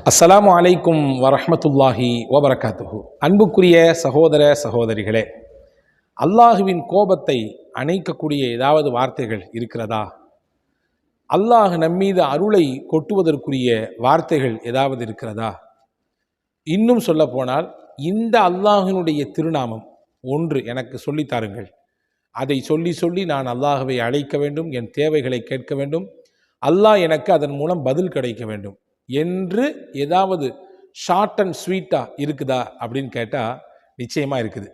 அஸ்ஸலாமு அலைக்கும் வரஹ்மத்துல்லாஹி வபரகாத்துஹு. அன்புக்குரிய சகோதர சகோதரிகளே, அல்லாஹுவின் கோபத்தை அணைக்கக்கூடிய ஏதாவது வார்த்தைகள் இருக்கிறதா? அல்லாஹ் நம்மீது அருளை கொட்டுவதற்குரிய வார்த்தைகள் ஏதாவது இருக்கிறதா? இன்னும் சொல்ல போனால், இந்த அல்லாஹினுடைய திருநாமம் ஒன்று எனக்கு சொல்லித்தாருங்கள், அதை சொல்லி சொல்லி நான் அல்லாஹுவை அழைக்க வேண்டும், என் தேவைகளை கேட்க வேண்டும், அல்லாஹ் எனக்கு அதன் மூலம் பதில் கிடைக்க வேண்டும் என்று ஏதாவது ஷார்ட் அண்ட் ஸ்வீட்டாக இருக்குதா அப்படின்னு கேட்டால் நிச்சயமாக இருக்குது.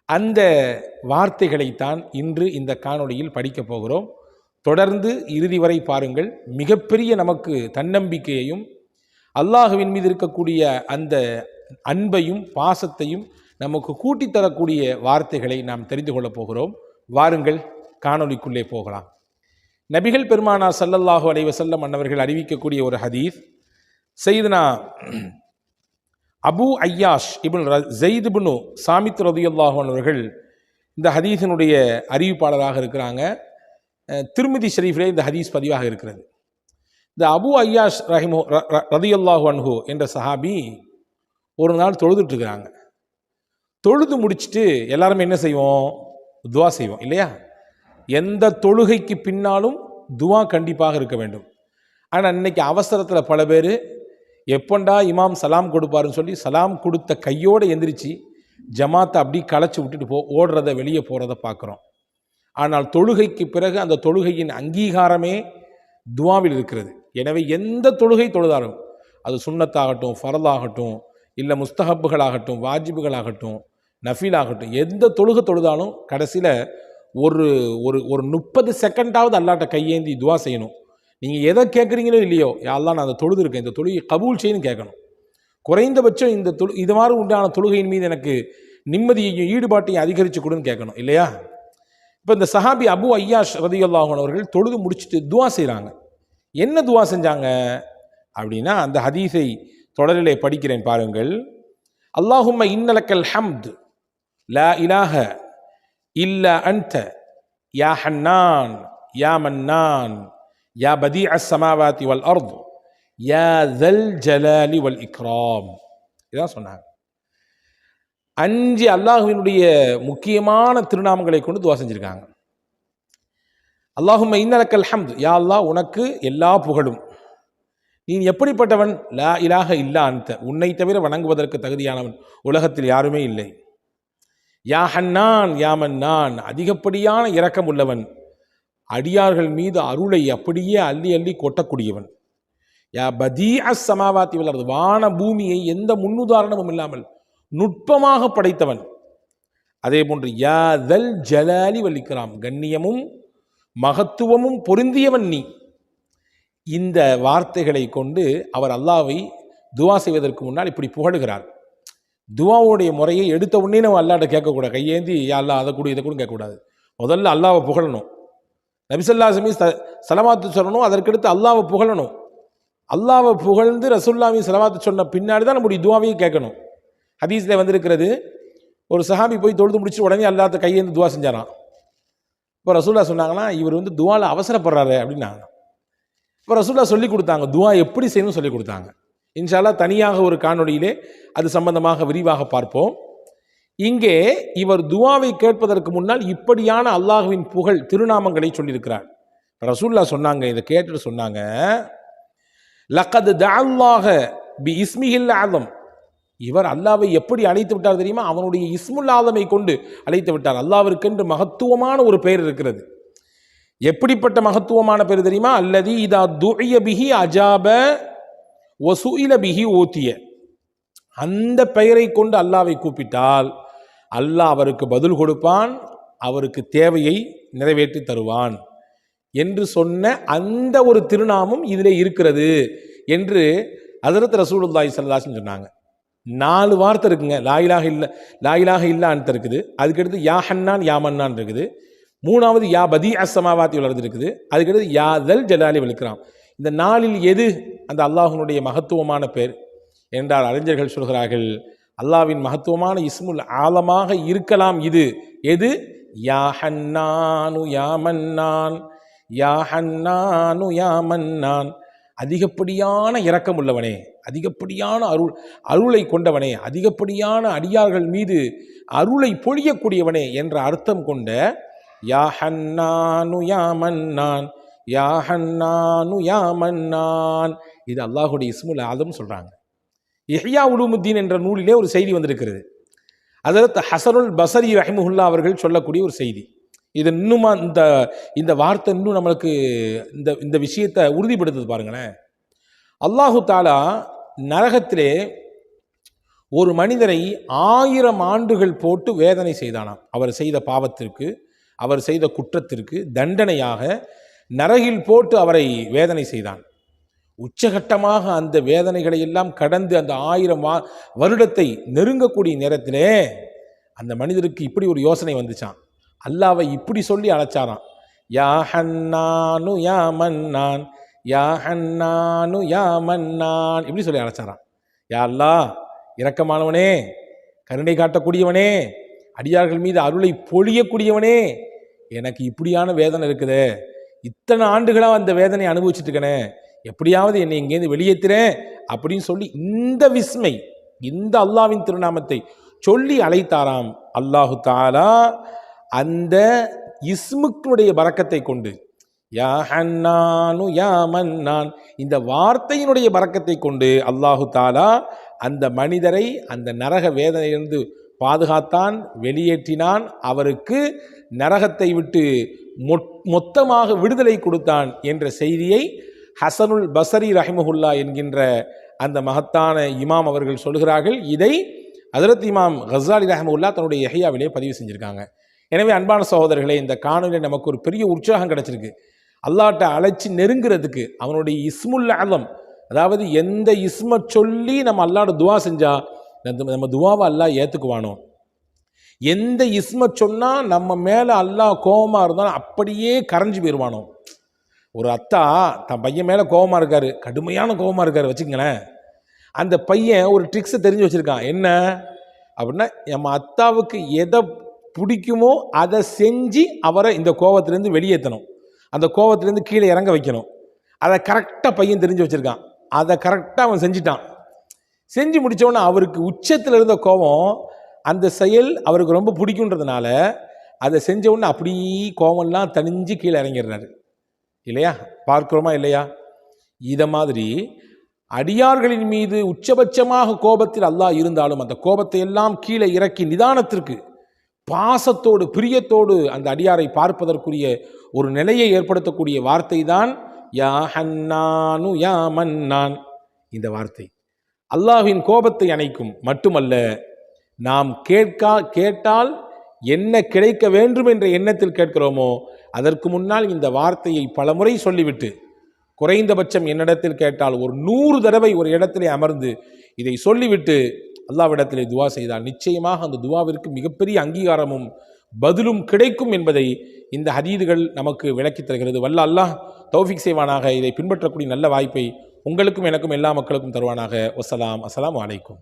அந்த வார்த்தைகளைத்தான் இன்று இந்த காணொளியில் படிக்கப் போகிறோம். தொடர்ந்து இறுதி வரை பாருங்கள். மிகப்பெரிய நமக்கு தன்னம்பிக்கையையும் அல்லாஹுவின் மீது இருக்கக்கூடிய அந்த அன்பையும் பாசத்தையும் நமக்கு கூட்டித்தரக்கூடிய வார்த்தைகளை நாம் தெரிந்து கொள்ளப் போகிறோம். வாருங்கள், காணொளிக்குள்ளே போகலாம். நபிகள் பெருமானார் ஸல்லல்லாஹு அலைஹி வஸல்லம் அன்னவர்கள் அறிவிக்கக்கூடிய ஒரு ஹதீஸ், சையதுனா அபு ஐயாஷ் இப்னு ஸைத் இப்னு சாமித் ரலியல்லாஹு அன்ஹு அவர்கள் இந்த ஹதீஸினுடைய அறிவிப்பாளராக இருக்கிறாங்க. திர்மிதி ஷரீஃபிலே இந்த ஹதீஸ் பதிவாக இருக்கிறது. இந்த அபு ஐயாஷ் ரலியல்லாஹு அன்ஹு என்ற சஹாபி ஒரு நாள் தொழுதுட்டு இருக்கிறாங்க. தொழுது முடிச்சுட்டு எல்லாருமே என்ன செய்வோம்? துவா செய்வோம் இல்லையா? எந்த தொழுகைக்கு பின்னாலும் துவா கண்டிப்பாக இருக்க வேண்டும். ஆனால் இன்னைக்கு அவசரத்தில் பல பேர் எப்பண்டா இமாம் சலாம் கொடுப்பாருன்னு சொல்லி சலாம் கொடுத்த கையோடு எந்திரிச்சு ஜமாத்தை அப்படி களைச்சி விட்டுட்டு ஓடுறத வெளியே போகிறத பார்க்குறோம். ஆனால் தொழுகைக்கு பிறகு அந்த தொழுகையின் அங்கீகாரமே துவாவில் இருக்கிறது. எனவே எந்த தொழுகை தொழுதாலும், அது சுன்னத்தாகட்டும், ஃபரலாகட்டும், இல்லை முஸ்தஹப்புகளாகட்டும், வாஜிபுகளாகட்டும், நஃபீலாகட்டும், எந்த தொழுகை தொழுதாலும் கடைசியில் ஒரு ஒரு ஒரு 30 செகண்டாவது அல்லாட்ட கையேந்தி துவா செய்யணும். நீங்கள் எதை கேட்குறீங்களோ இல்லையோ, யாரெல்லாம் நான் அந்த தொழுது இருக்கேன், இந்த தொழுகை கபூல் செய்யணும் கேட்கணும். குறைந்தபட்சம் இந்த இது மாதிரி உண்டான தொழுகையின் மீது எனக்கு நிம்மதியையும் ஈடுபாட்டையும் அதிகரித்து கொடுன்னு கேட்கணும் இல்லையா? இப்போ இந்த சஹாபி அபு ஐயாஷ் ரலியல்லாஹு அன்ஹு அவர்கள் தொழுது முடிச்சுட்டு துவா செய்கிறாங்க. என்ன துவா செஞ்சாங்க அப்படின்னா, அந்த ஹதீஸை தொடரிலே படிக்கிறேன் பாருங்கள். அல்லாஹும்ம இன்னலக்கல் ஹம்த் லா இலாஹ இல்லா அன்த யா ஹன்னான் யா மன்னான் யா பதீஅ ஸமாவாதி வல் அர்த் யா ஸல் ஜலாலி வல் இக்ராம். இதான் சொன்னாங்க. 5 அல்லாஹுவினுடைய முக்கியமான திருநாமங்களை கொண்டு துவா செஞ்சிருக்காங்க. அல்லாஹும்ம இன்னலக்கல் ஹம்த், யா அல்லாஹ் உனக்கு எல்லா புகழும், நீ எப்படிப்பட்டவன்? லா இலாஹ இல்லா அன்த, உன்னை தவிர வணங்குவதற்கு தகுதியானவன் உலகத்தில் யாருமே இல்லை. யா ஹன்னான் யா மன்னான், அதிகப்படியான இரக்கம் உள்ளவன், அடியார்கள் மீது அருளை அப்படியே அள்ளி அள்ளி கொட்டக்கூடியவன். யா பதீஅ ஸமாவாதி வல் அர்த், வான பூமியை எந்த முன்னுதாரணமும் இல்லாமல் நுட்பமாக படைத்தவன். அதே போன்று யா ஸல் ஜலாலி வல் இக்ராம், கண்ணியமும் மகத்துவமும் பொருந்தியவன் நீ. இந்த வார்த்தைகளை கொண்டு அவர் அல்லாஹ்வை துவா செய்வதற்கு முன்னால் இப்படி புகழுகிறார். துவாவுடைய முறையை எடுத்த உடனே நம்ம அல்லாஹ்ட்ட கேட்கக்கூடாது. கையேந்தி யா அல்லாஹ் அதை கூட இதை கூட கேட்கக்கூடாது. முதல்ல அல்லாஹ்வை புகழணும். நபி ஸல்லல்லாஹு அலைஹி வஸல்லம் ஸலவாத்து சொல்லணும். அதற்கடுத்து அல்லாஹ்வை புகழணும். அல்லாஹ்வை புகழ்ந்து ரசூலுல்லாஹி ஸலவாத்து சொன்ன பின்னாடி தான் நம்முடைய துவாவையும் கேட்கணும். ஹதீஸில் வந்திருக்கிறது, ஒரு சஹாபி போய் தொழுது முடிச்சு உடனே அல்லாஹ்ட்ட கையேந்து துவா செஞ்சாராம். இப்போ ரசூலுல்லாஹ் சொன்னாங்கன்னா, இவர் துவால அவசரப்படுறாரு அப்படின்னாங்க. இப்போ ரசூலுல்லாஹ் சொல்லி கொடுத்தாங்க, துவா எப்படி செய்யணும்னு சொல்லி கொடுத்தாங்க. இன்ஷா அல்லாஹ் தனியாக ஒரு காணொளியிலே அது சம்பந்தமாக விரிவாக பார்ப்போம். இங்கே இவர் துவாவை கேட்பதற்கு முன்னால் இப்படியான அல்லாஹுவின் புகழ் திருநாமங்களை சொல்லியிருக்கிறார். ரசூலுல்லாஹ் சொன்னாங்க, இதை கேட்டுட்டு சொன்னாங்க, லக்கத் தஅல்லாஹ பி இஸ்மிஹில் ஆலம், இவர் அல்லாஹ்வை எப்படி அழைத்து விட்டார் தெரியுமா? அவனுடைய இஸ்முல் ஆலமை கொண்டு அழைத்து விட்டார். அல்லாஹ்விற்கென்று மகத்துவமான ஒரு பெயர் இருக்கிறது. எப்படிப்பட்ட மகத்துவமான பெயர் தெரியுமா? அல்லதி இதா துஇய பிஹி அஜாப வசுஇல பிஹி ஊத்திய, அந்த பெயரை கொண்டு அல்லாஹ்வை கூப்பிட்டால் அல்லாஹ் அவருக்கு பதில் கொடுப்பான், அவருக்கு தேவையை நிறைவேற்றி தருவான் என்று சொன்ன அந்த ஒரு திருநாமம் இதிலே இருக்கிறது என்று ஹஜ்ரத் ரசூலுல்லாஹி ஸல்லல்லாஹு அலைஹி வஸல்லம் சொன்னாங்க. 4 வார்த்தை இருக்குங்க. லா இலாஹ இல்லா அன்த இருக்குது, அதுக்கடுத்து யா ஹன்னான் யா மன்னான் இருக்குது, 3வது யா பதீஅ ஸமாவாதி வல் அர்த் இருக்குது, அதுக்கடுத்து யா ஸல் ஜலாலி வல் இக்ராம். இந்த 4ல் எது அந்த அல்லாஹ்வினுடைய மகத்துவமான பேர் என்றால் அறிஞர்கள் சொல்கிறார்கள், அல்லாஹ்வின் மகத்துவமான இஸ்முல் ஆலமாக இருக்கலாம். இது எது? யா ஹன்னானு யா மன்னான் யா ஹன்னானு யா மன்னான் அதிகப்படியான இரக்கம் உள்ளவனே, அதிகப்படியான அருளை கொண்டவனே, அதிகப்படியான அடியார்கள் மீது அருளை பொழியக்கூடியவனே என்ற அர்த்தம் கொண்ட யா ஹன்னானு யா மன்னான், யா ஹன்னானு யா மன்னான், இது அல்லாஹுடைய இஸ்முல் ஆதம் சொல்றாங்க. இஹ்யா உலூமுத்தீன் என்ற நூலிலே ஒரு செய்தி வந்திருக்கிறது. ஹஸரத் ஹஸனுல் பஸரி ரஹிமஹுல்லா அவர்கள் சொல்லக்கூடிய ஒரு செய்தி. இது இன்னுமா இந்த வார்த்தை இன்னும் நம்மளுக்கு இந்த விஷயத்தை உறுதிப்படுத்துது பாருங்களேன். அல்லாஹு தாலா நரகத்திலே ஒரு மனிதரை 1000 ஆண்டுகள் போட்டு வேதனை செய்தானாம். அவர் செய்த பாவத்திற்கு, அவர் செய்த குற்றத்திற்கு தண்டனையாக நரகில் போட்டு அவரை வேதனை செய்தான். உச்சகட்டமாக அந்த வேதனைகளை எல்லாம் கடந்து அந்த 1000 வருடத்தை நெருங்கக்கூடிய நேரத்திலே அந்த மனிதருக்கு இப்படி ஒரு யோசனை வந்துச்சான். அல்லாவை இப்படி சொல்லி அழைச்சாராம், யா ஹன்னானு யா மன்னான், யா ஹன்னானு யா மன்னான், இப்படி சொல்லி அழைச்சாராம். யா அல்லாஹ், இரக்கமானவனே, கருணை காட்டக்கூடியவனே, அடியார்கள் மீது அருளை பொழியக்கூடியவனே, எனக்கு இப்படியான வேதனை இருக்குதே, இத்தனை ஆண்டுகளாக அந்த வேதனை அனுபவிச்சுட்டு இருக்கனே, எப்படியாவது என்னை இங்கேருந்து வெளியேற்றுறேன் அப்படின்னு சொல்லி இந்த விஸ்மை, இந்த அல்லாவின் திருநாமத்தை சொல்லி அழைத்தாராம். அல்லாஹு தாலா அந்த இஸ்முக்குடைய பரக்கத்தை கொண்டு, யா ஹன்னானு யா மன்னான், இந்த வார்த்தையினுடைய பரக்கத்தை கொண்டு அல்லாஹு தாலா அந்த மனிதரை அந்த நரக வேதனையிலிருந்து பாதுகாத்தான், வெளியேற்றினான், அவருக்கு நரகத்தை விட்டு மொத்தமாக விடுதலை கொடுத்தான் என்ற செய்தியை ஹஸனுல் பஸரி ரஹிமஹுல்லா என்கின்ற அந்த மகத்தான இமாம் அவர்கள் சொல்கிறார்கள். இதை ஹஜ்ரத் இமாம் கஸாலி ரஹிமஹுல்லா தன்னுடைய இஹ்யாவிலே பதிவு செஞ்சுருக்காங்க. எனவே அன்பான சகோதரர்களே, இந்த காணொலியில் நமக்கு ஒரு பெரிய உற்சாகம் கிடைச்சிருக்கு. அல்லாஹ்ட்ட அழைச்சி நெருங்கிறதுக்கு அவனுடைய இஸ்முல் ஆலம், அதாவது எந்த இஸ்மை சொல்லி நம்ம அல்லாஹ்ட்ட துவா செஞ்சா நம்ம துவாவை அல்லாஹ் ஏற்றுக்குவானோ, எந்த இஸ்மை சொன்னால் நம்ம மேலே அல்லாஹ் கோபமாக இருந்தாலும் அப்படியே கரைஞ்சி போயிடுவானோ. ஒரு அத்தா தன் பையன் மேலே கோபமாக இருக்காரு, கடுமையான கோபமாக இருக்காரு வச்சுக்கங்களேன். அந்த பையன் ஒரு ட்ரிக்ஸை தெரிஞ்சு வச்சுருக்கான். என்ன அப்படின்னா, நம்ம அத்தாவுக்கு எதை பிடிக்குமோ அதை செஞ்சு அவரை இந்த கோபத்திலேருந்து வெளியேற்றணும், அந்த கோபத்திலேருந்து கீழே இறங்க வைக்கணும். அதை கரெக்டாக பையன் தெரிஞ்சு வச்சுருக்கான். அதை கரெக்டாக அவன் செஞ்சிட்டான். செஞ்சு முடித்தோடனே அவருக்கு உச்சத்தில் இருந்த கோபம், அந்த செயல் அவருக்கு ரொம்ப பிடிக்குன்றதுனால அதை செஞ்ச உடனே அப்படி கோபம்லாம் தணிஞ்சு கீழே இறங்கிடுறாரு. இல்லையா? பார்க்கிறோமா இல்லையா? இதை மாதிரி அடியார்களின் மீது உச்சபட்சமாக கோபத்தில் அல்லாஹ் இருந்தாலும் அந்த கோபத்தை எல்லாம் கீழே இறக்கி நிதானத்திற்கு பாசத்தோடு பிரியத்தோடு அந்த அடியாரை பார்ப்பதற்குரிய ஒரு நிலையை ஏற்படுத்தக்கூடிய வார்த்தை தான் யா ஹன்னானு யா மன்னான். இந்த வார்த்தை அல்லாஹ்வின் கோபத்தை அணைக்கும் மட்டுமல்ல, நாம் கேட்டால் என்ன கிடைக்க வேண்டும் என்ற எண்ணத்தில் கேட்கிறோமோ அதற்கு முன்னால் இந்த வார்த்தையை பலமுறை சொல்லிவிட்டு, குறைந்தபட்சம் என்னிடத்தில் கேட்டால் ஒரு 100 தடவை ஒரு இடத்திலே அமர்ந்து இதை சொல்லிவிட்டு அல்லாஹ்விடத்திலே துவா செய்தால் நிச்சயமாக அந்த துவாவிற்கு மிகப்பெரிய அங்கீகாரமும் பதிலும் கிடைக்கும் என்பதை இந்த ஹதீதுகள் நமக்கு விளக்கித் தருகிறது. வல்ல அல்லாஹ் தௌஃபீக் செய்வானாக. இதை பின்பற்றக்கூடிய நல்ல வாய்ப்பை உங்களுக்கும் எனக்கும் எல்லா மக்களுக்கும் தருவானாக. வஸ்ஸலாம். அஸ்ஸலாமு அலைக்கும்.